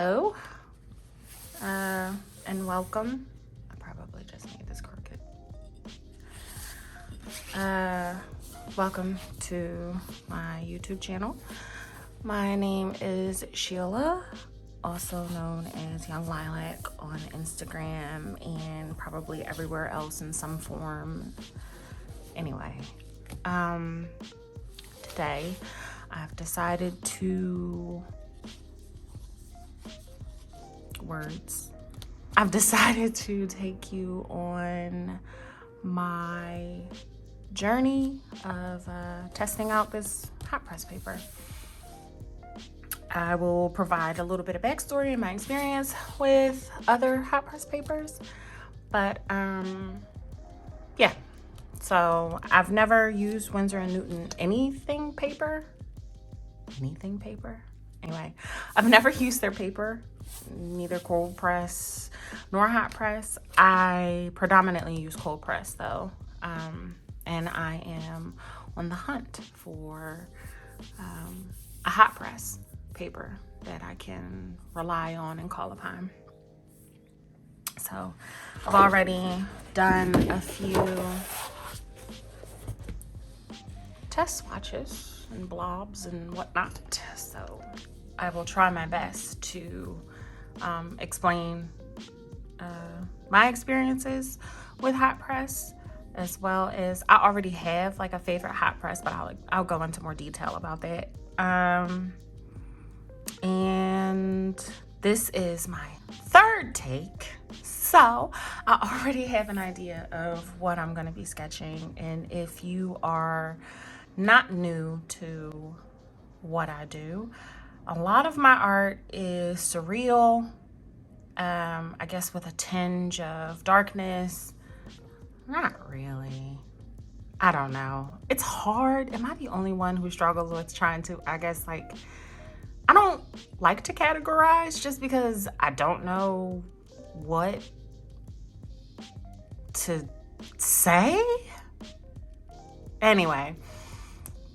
Hello, and welcome. I probably just made this crooked. Welcome to my YouTube channel. My name is Sheila, also known as Young Lilac on Instagram and probably everywhere else in some form. Anyway, today I've decided to I've decided to take you on my journey of testing out this hot press paper. I will provide a little bit of backstory and my experience with other hot press papers, but yeah. So I've never used Windsor Newton anything paper. Anyway, I've never used their paper, neither cold press nor hot press. I predominantly use cold press though, and I am on the hunt for a hot press paper that I can rely on and call upon. So I've already done a few test swatches and blobs and whatnot, so I will try my best to explain my experiences with hot press, as well as I already have like a favorite hot press, but I'll go into more detail about that. And this is my third take, so I already have an idea of what I'm going to be sketching. And if you are not new to what I do, a lot of my art is surreal, I guess with a tinge of darkness. Not really. I don't know. It's hard. Am I the only one who struggles with trying to, I guess, like, I don't like to categorize just because I don't know what to say. Anyway,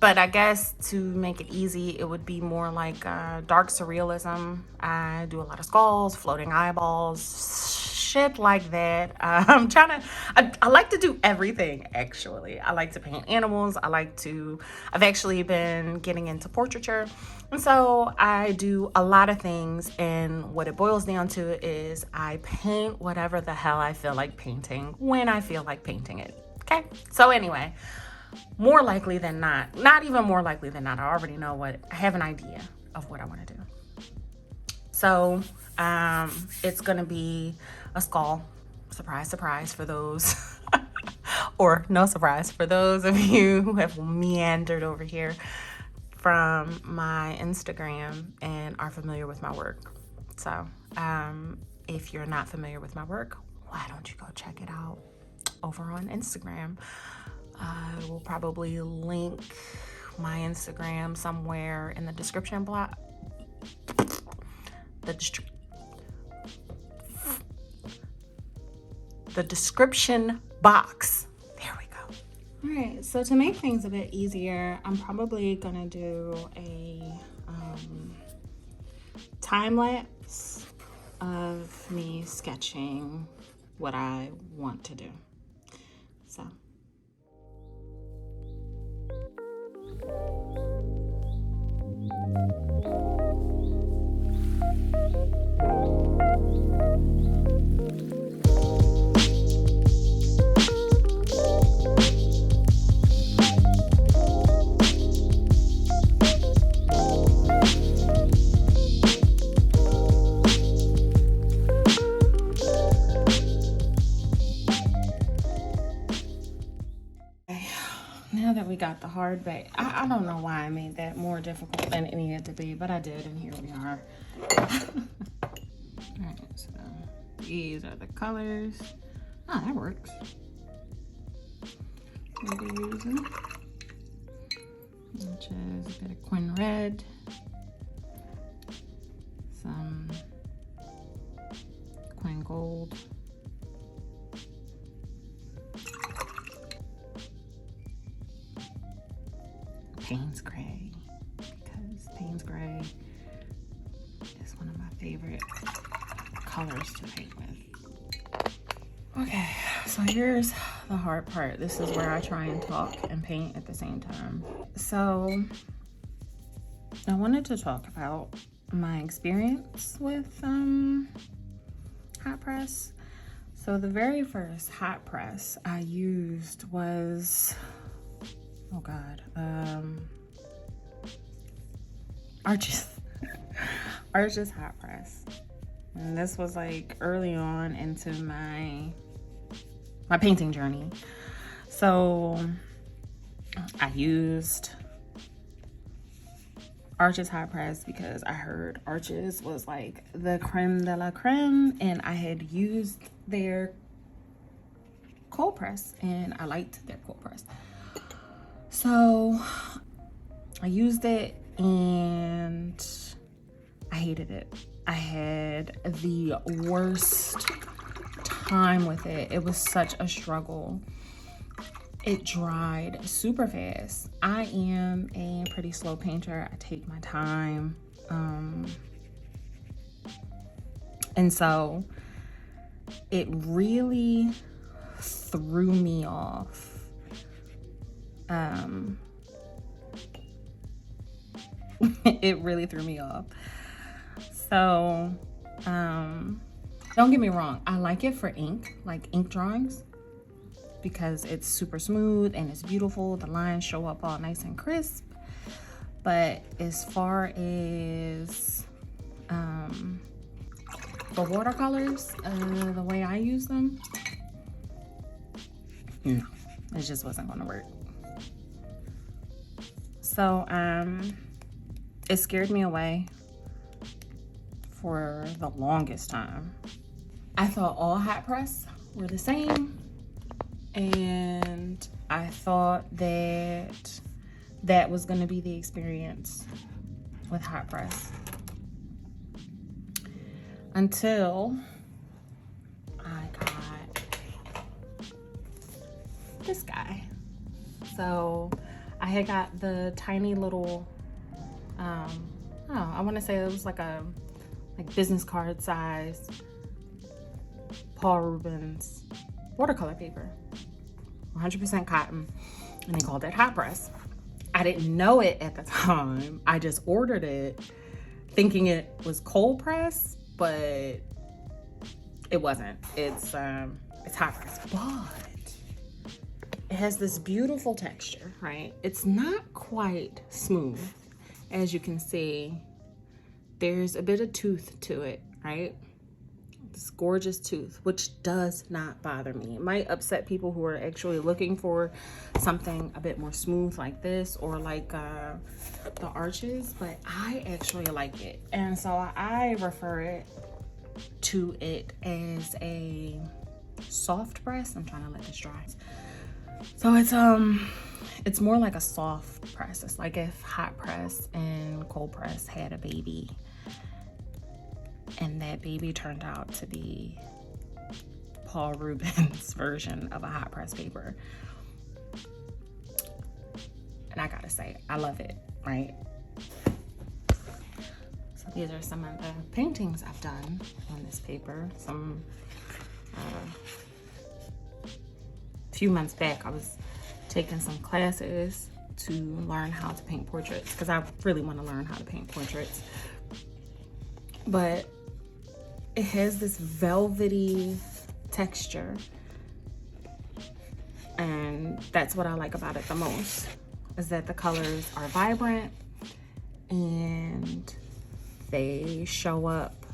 but I guess to make it easy, it would be more like dark surrealism. I do a lot of skulls, floating eyeballs, shit like that. I like to do everything, actually. I like to paint animals. I've actually been getting into portraiture. And so I do a lot of things. And what it boils down to is I paint whatever the hell I feel like painting when I feel like painting it. Okay? So anyway, more likely than not even more likely than not, I already know I have an idea of what I want to do. So it's gonna be a skull. Surprise, surprise for those, or no surprise for those of you who have meandered over here from my Instagram and are familiar with my work. So if you're not familiar with my work, why don't you go check it out over on Instagram? I will probably link my Instagram somewhere in the description block. The description box. There we go. All right, so to make things a bit easier, I'm probably gonna do a time lapse of me sketching what I want to do. So. Now that we got the hard base, I don't know why I made that more difficult than it needed to be, but I did, and here we are. All right, so these are the colors. Oh, that works. We'll be using, which is a bit of Quin Red, some Quin Gold, Payne's Gray, because Payne's Gray is one of my favorite colors to paint with. Okay, so here's the hard part. This is where I try and talk and paint at the same time. So I wanted to talk about my experience with hot press. So the very first hot press I used was, oh God, Arches. Arches hot press. And this was like early on into my painting journey. So I used Arches hot press because I heard Arches was like the creme de la creme, and I had used their cold press and I liked their cold press. So I used it and I hated it. I had the worst time with it. It was such a struggle. It dried super fast. I am a pretty slow painter. I take my time. And so it really threw me off. It really threw me off. So, don't get me wrong. I like it for ink, like ink drawings, because it's super smooth and it's beautiful. The lines show up all nice and crisp. But as far as the watercolors, the way I use them, no, it just wasn't gonna work. So it scared me away for the longest time. I thought all hot press were the same, and I thought that that was going to be the experience with hot press until I got this guy. So I had got the tiny little I want to say it was like a business card size Paul Rubens watercolor paper, 100% cotton, and they called it hot press. I didn't know it at the time. I just ordered it thinking it was cold press, but it wasn't. It's hot press, but it has this beautiful texture, right? It's not quite smooth. As you can see, there's a bit of tooth to it, right? This gorgeous tooth, which does not bother me. It might upset people who are actually looking for something a bit more smooth like this, or like the Arches, but I actually like it. And so I refer to it as a soft press. I'm trying to let this dry. So it's more like a soft press. It's like if hot press and cold press had a baby, and that baby turned out to be Paul Rubens' version of a hot press paper. And I gotta say, I love it, right? So these are some of the paintings I've done on this paper. Some few months back, I was taking some classes to learn how to paint portraits, because I really want to learn how to paint portraits. But it has this velvety texture, and that's what I like about it the most, is that the colors are vibrant and they show up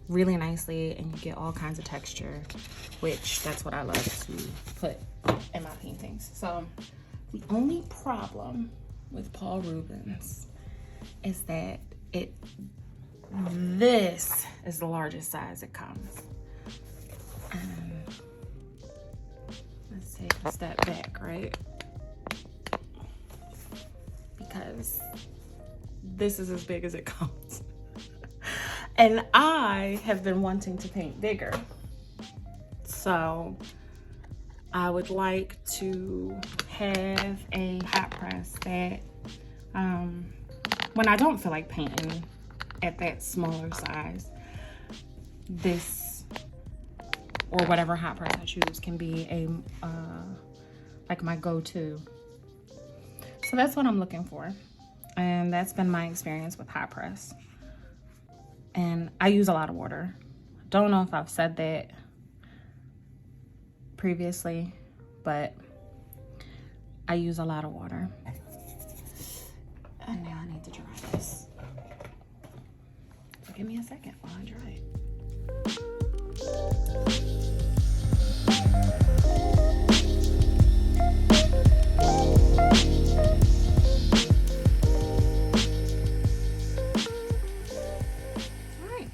really nicely, and you get all kinds of texture, which that's what I love to put in my paintings. So the only problem with Paul Rubens is that this is the largest size it comes. Let's take a step back, right? Because this is as big as it comes. And I have been wanting to paint bigger. So I would like to have a hot press that, when I don't feel like painting at that smaller size, this or whatever hot press I choose can be a like my go-to. So that's what I'm looking for, and that's been my experience with hot press. And I use a lot of water. Don't know if I've said that previously, but I use a lot of water. And now I need to dry this. So give me a second while I dry it. All right,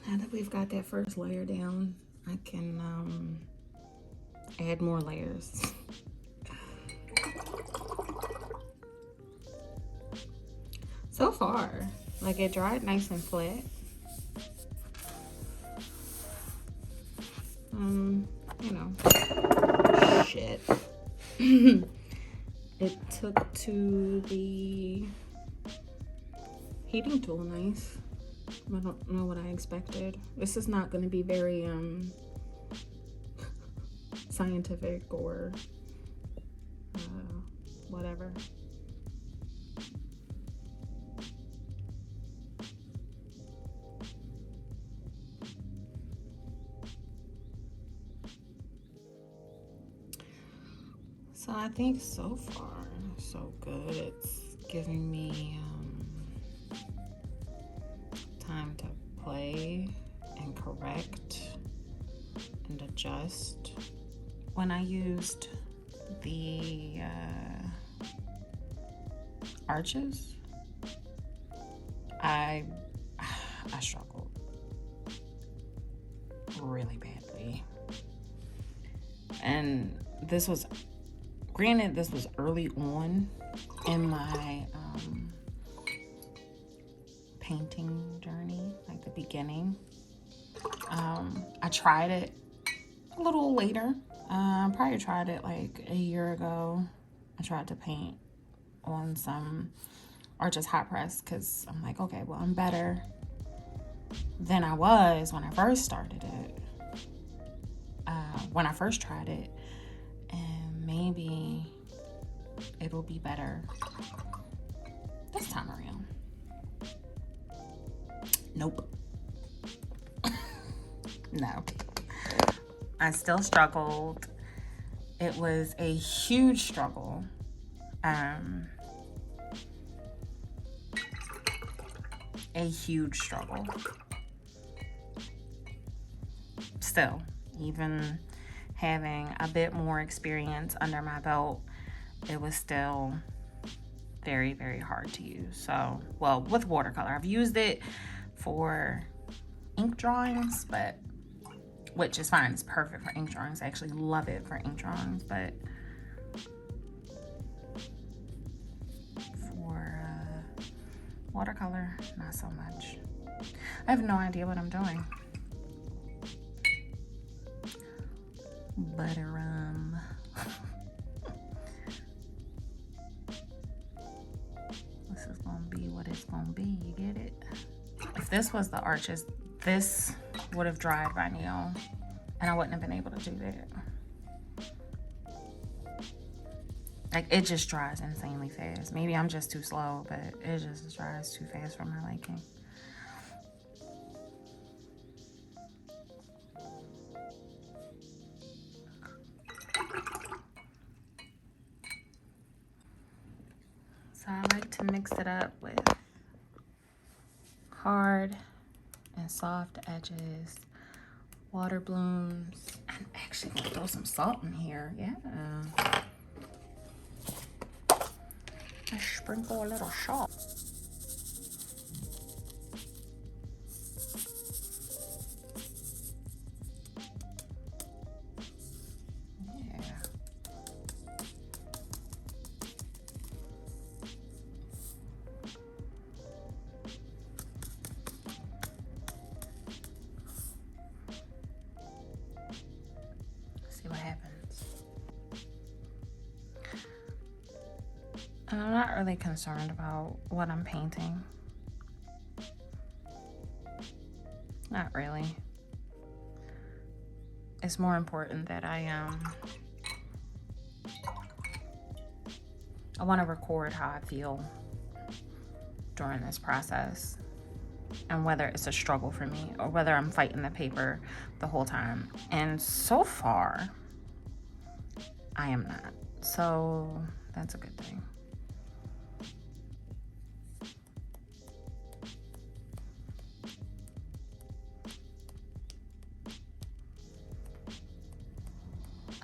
now that we've got that first layer down, I can add more layers. So far, like, it dried nice and flat. You know, shit. It took to the heating tool nice. I don't know what I expected. This is not going to be very scientific or whatever. So I think so far, so good. It's giving me time to play and correct and adjust. When I used the arches, I struggled really badly. And this was, granted, this was early on in my painting journey, like the beginning. I tried it a little later. Probably tried it like a year ago. I tried to paint on some arches hot press because I'm like, okay, well, I'm better than I was when I first started it. When I first tried it, and maybe it'll be better this time around. Nope. No. I still struggled. It was a huge struggle. A huge struggle. Still, even having a bit more experience under my belt, it was still very, very hard to use. So, well, with watercolor, I've used it for ink drawings, but which is fine. It's perfect for ink drawings. I actually love it for ink drawings, but for watercolor, not so much. I have no idea what I'm doing. But this is gonna be what it's gonna be, you get it? If this was the arches, this would have dried by now, and I wouldn't have been able to do that. Like, it just dries insanely fast. Maybe I'm just too slow, but it just dries too fast for my liking. So I like to mix it up with hard and soft edges, water blooms, and actually I'm gonna throw some salt in here. Yeah. I sprinkle a little salt. See what happens. And I'm not really concerned about what I'm painting. Not really. it's more important that I want to record how I feel during this process, and whether it's a struggle for me or whether I'm fighting the paper the whole time. And so far, I am not. So that's a good thing.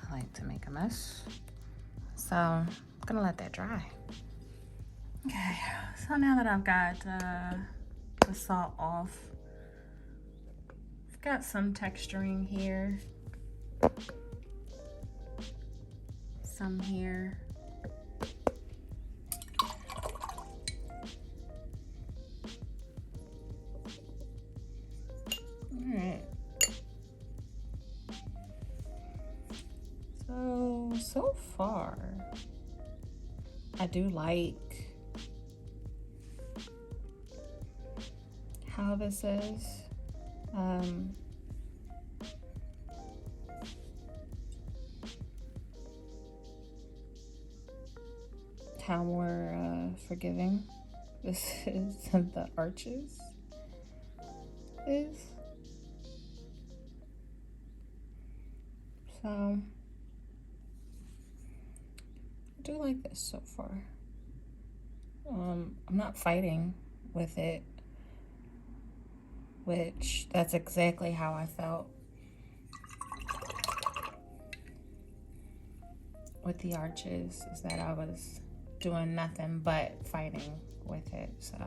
I like to make a mess. So I'm gonna let that dry. Okay, so now that I've got the salt off, I've got some texturing here, some here. All right. So far, I do like how this is. How more forgiving this is than the arches is. So I do like this so far. I'm not fighting with it, which that's exactly how I felt with the arches, is that I was doing nothing but fighting with it. So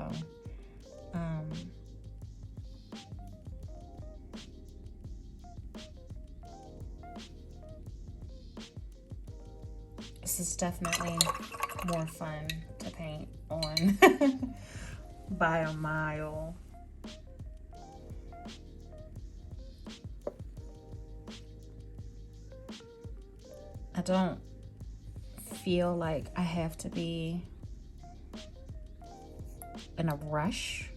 this is definitely more fun to paint on by a mile. I don't feel like I have to be in a rush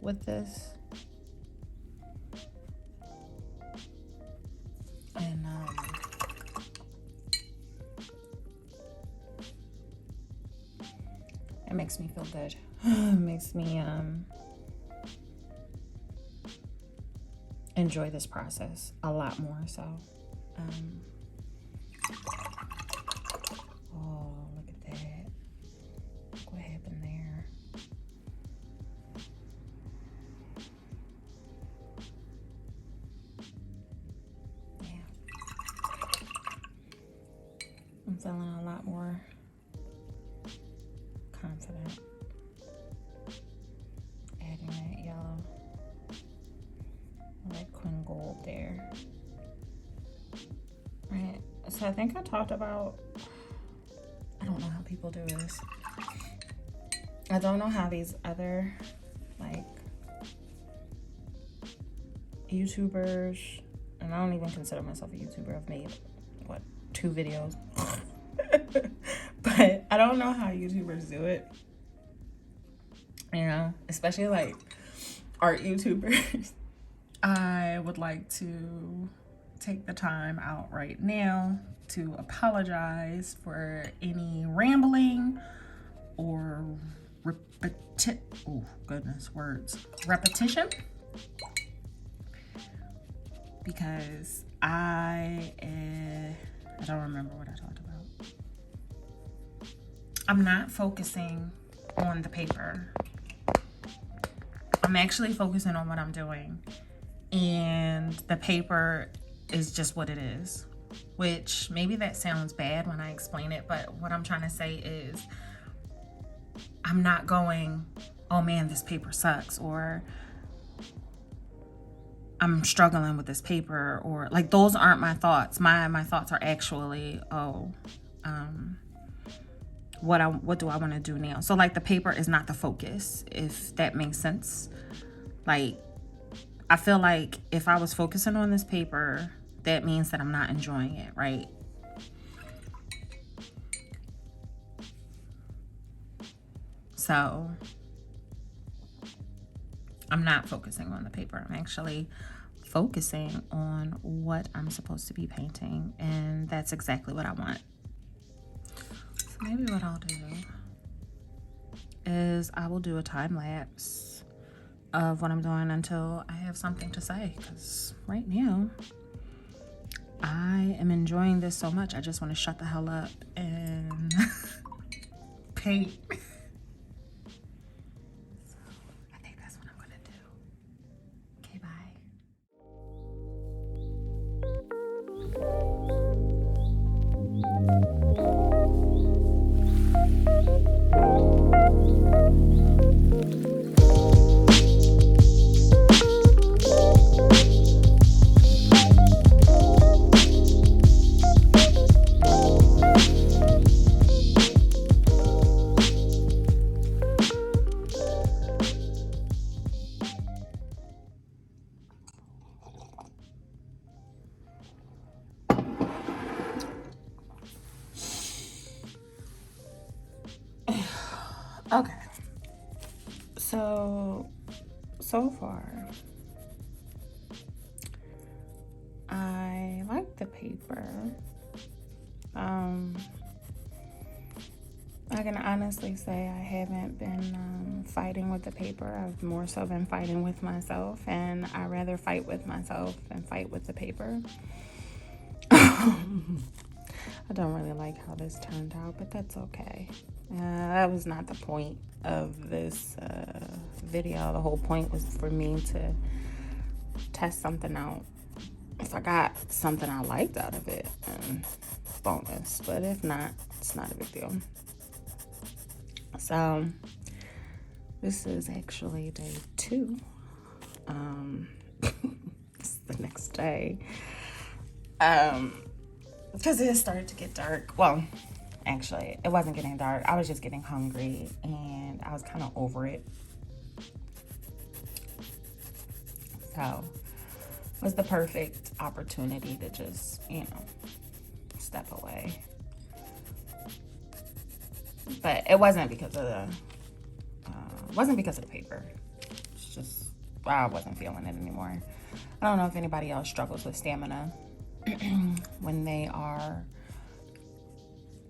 with this. And it makes me feel good. It makes me enjoy this process a lot more. So oh, look at that. Look what happened there. I'm feeling a lot more confident adding that yellow. I like Quin Gold there. Right, so I think I talked about, I don't know how people do this. I don't know how these other like YouTubers, and I don't even consider myself a YouTuber. I've made what, 2 videos. But I don't know how YouTubers do it, you know, especially like art YouTubers. I would like to take the time out right now to apologize for any rambling or repetition, because I don't remember what I talked about. I'm not focusing on the paper. I'm actually focusing on what I'm doing. And the paper is just what it is. Which maybe that sounds bad when I explain it, but what I'm trying to say is I'm not going, oh man, this paper sucks, or I'm struggling with this paper, or like, those aren't my thoughts. My thoughts are actually, what do I want to do now? So like, the paper is not the focus, if that makes sense. Like, I feel like if I was focusing on this paper, that means that I'm not enjoying it, right? So I'm not focusing on the paper. I'm actually focusing on what I'm supposed to be painting, and that's exactly what I want. So maybe what I'll do is I will do a time lapse of what I'm doing until I have something to say, because right now I am enjoying this so much. I just want to shut the hell up and paint. So I think that's what I'm gonna do. Okay, bye. Okay, so far I like the paper. I can honestly say I haven't been fighting with the paper. I've more so been fighting with myself, and I rather fight with myself than fight with the paper. I don't really like how this turned out, but that's okay. That was not the point of this video. The whole point was for me to test something out. If I got something I liked out of it, bonus. But if not, it's not a big deal. So this is actually day 2. It's the next day. Because it started to get dark. Well, actually, it wasn't getting dark. I was just getting hungry, and I was kind of over it. So it was the perfect opportunity to just, step away. But it wasn't because of the paper. It's just I wasn't feeling it anymore. I don't know if anybody else struggles with stamina when they are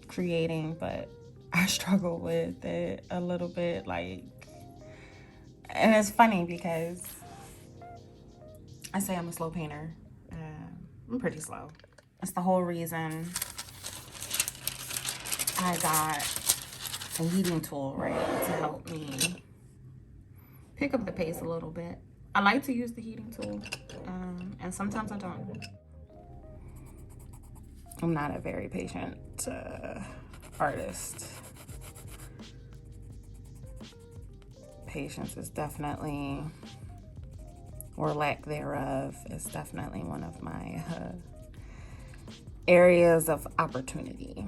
creating, but I struggle with it a little bit. And it's funny because I say I'm a slow painter. I'm pretty slow. That's the whole reason I got a heating tool, right, to help me pick up the pace a little bit. I like to use the heating tool, and sometimes I don't. I'm not a very patient artist. Patience is definitely, or lack thereof, is definitely one of my areas of opportunity.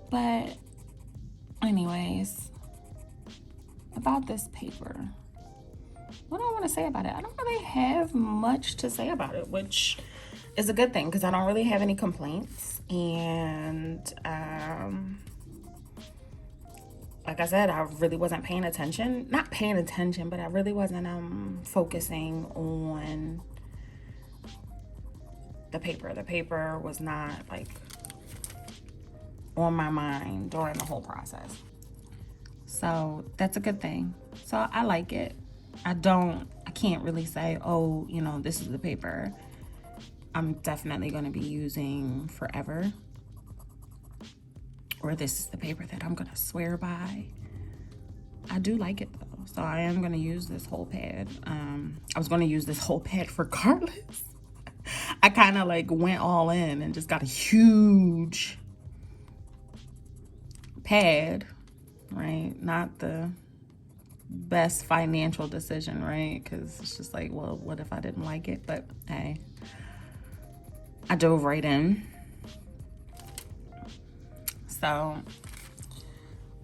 But anyways, about this paper, what do I want to say about it? I don't really have much to say about it, which is a good thing because I don't really have any complaints. And like I said, I really wasn't paying attention. Not paying attention, but I really wasn't focusing on the paper. The paper was not on my mind during the whole process. So that's a good thing. So I like it. I can't really say, oh, this is the paper I'm definitely going to be using forever. Or this is the paper that I'm going to swear by. I do like it though. So I am going to use this whole pad. I was going to use this whole pad regardless. I kind of went all in and just got a huge pad, right? Not the best financial decision, right? Because it's just well, what if I didn't like it? But hey, I dove right in. So,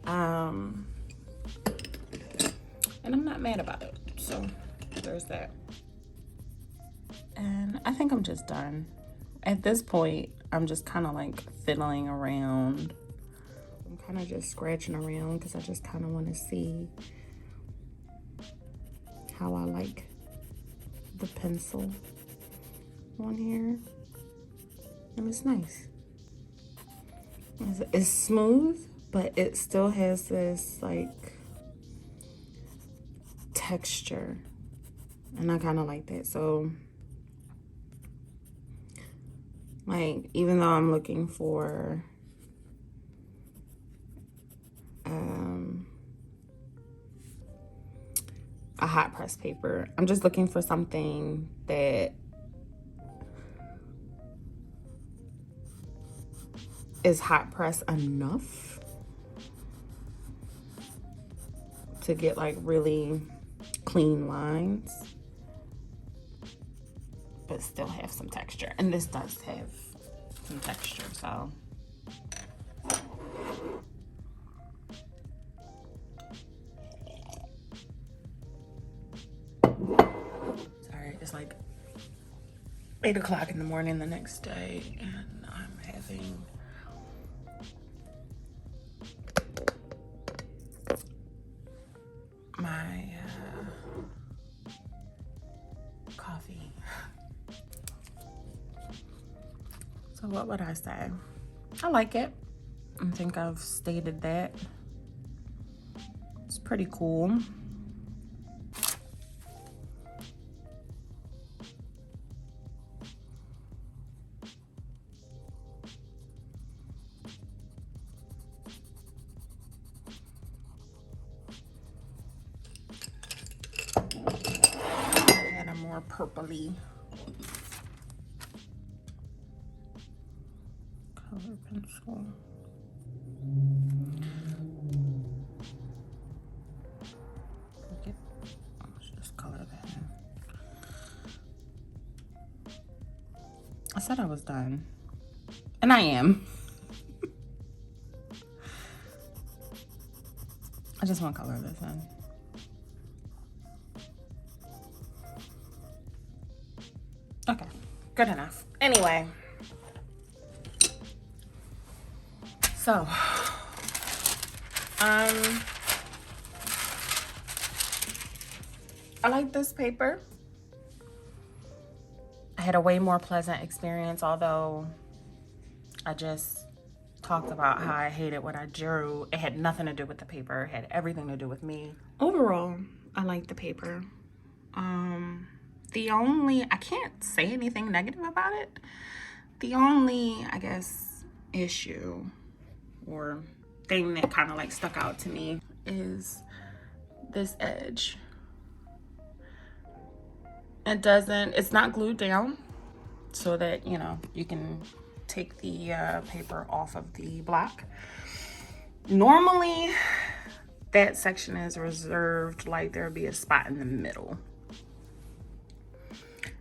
and I'm not mad about it. So there's that. And I think I'm just done. At this point, I'm just kind of fiddling around. I'm kind of just scratching around because I just kind of want to see pencil on here. And it's nice. It's smooth, but it still has this like texture. And I kind of like that. So like, even though I'm looking for a hot press paper, I'm just looking for something that is hot press enough to get like really clean lines, but still have some texture. And this does have some texture, so. Sorry, it's like 8 o'clock in the morning the next day, and I'm having my coffee. So what would I say? I like it. I think I've stated that. It's pretty cool. And a more purpley color pencil. Let's just color that in. I said I was done, and I am. I just want to color this in. Okay, good enough. Anyway, so I like this paper. I had a way more pleasant experience, although I just talked about how I hated what I drew. It had nothing to do with the paper. It had everything to do with me. Overall, I like the paper. I can't say anything negative about it. The only, I guess, issue or thing that kind of like stuck out to me is this edge. It's not glued down so that, you know, you can take the paper off of the block. Normally, that section is reserved, like there'll be a spot in the middle.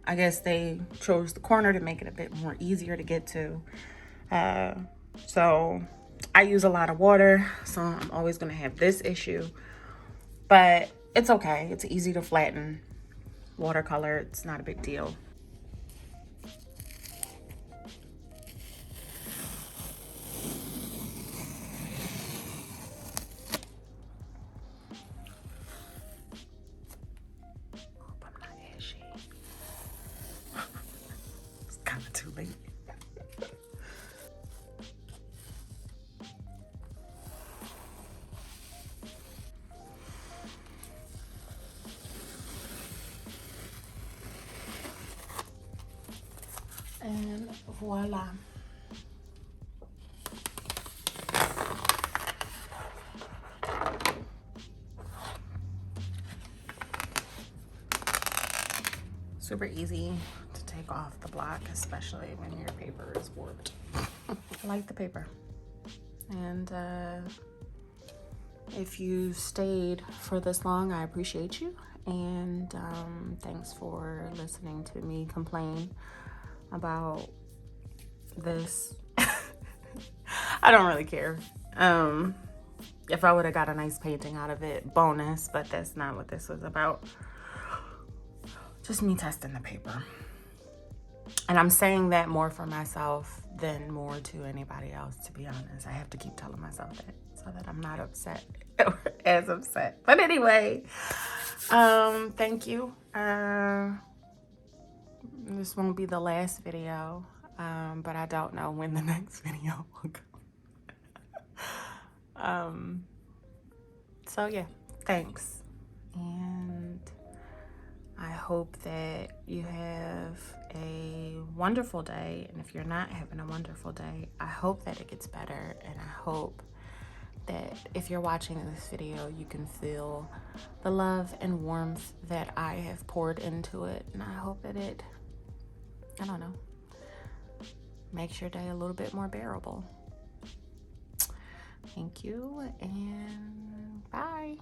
I guess they chose the corner to make it a bit more easier to get to. So I use a lot of water, so I'm always gonna have this issue, but it's okay. It's easy to flatten. Watercolor, it's not a big deal. Hope I'm not ashy. It's kind of too late. And voila. Super easy to take off the block, especially when your paper is warped. I like the paper. And if you stayed for this long, I appreciate you. And thanks for listening to me complain about this. I don't really care. If I would have got a nice painting out of it, bonus, but that's not what this was about. Just me testing the paper. And I'm saying that more for myself than more to anybody else, to be honest. I have to keep telling myself that so that I'm not upset or as upset. But anyway, thank you. This won't be the last video, but I don't know when the next video will come. So yeah, thanks. And I hope that you have a wonderful day. And if you're not having a wonderful day, I hope that it gets better. And I hope that if you're watching this video, you can feel the love and warmth that I have poured into it. And I hope that it, I don't know, makes your day a little bit more bearable. Thank you, and bye.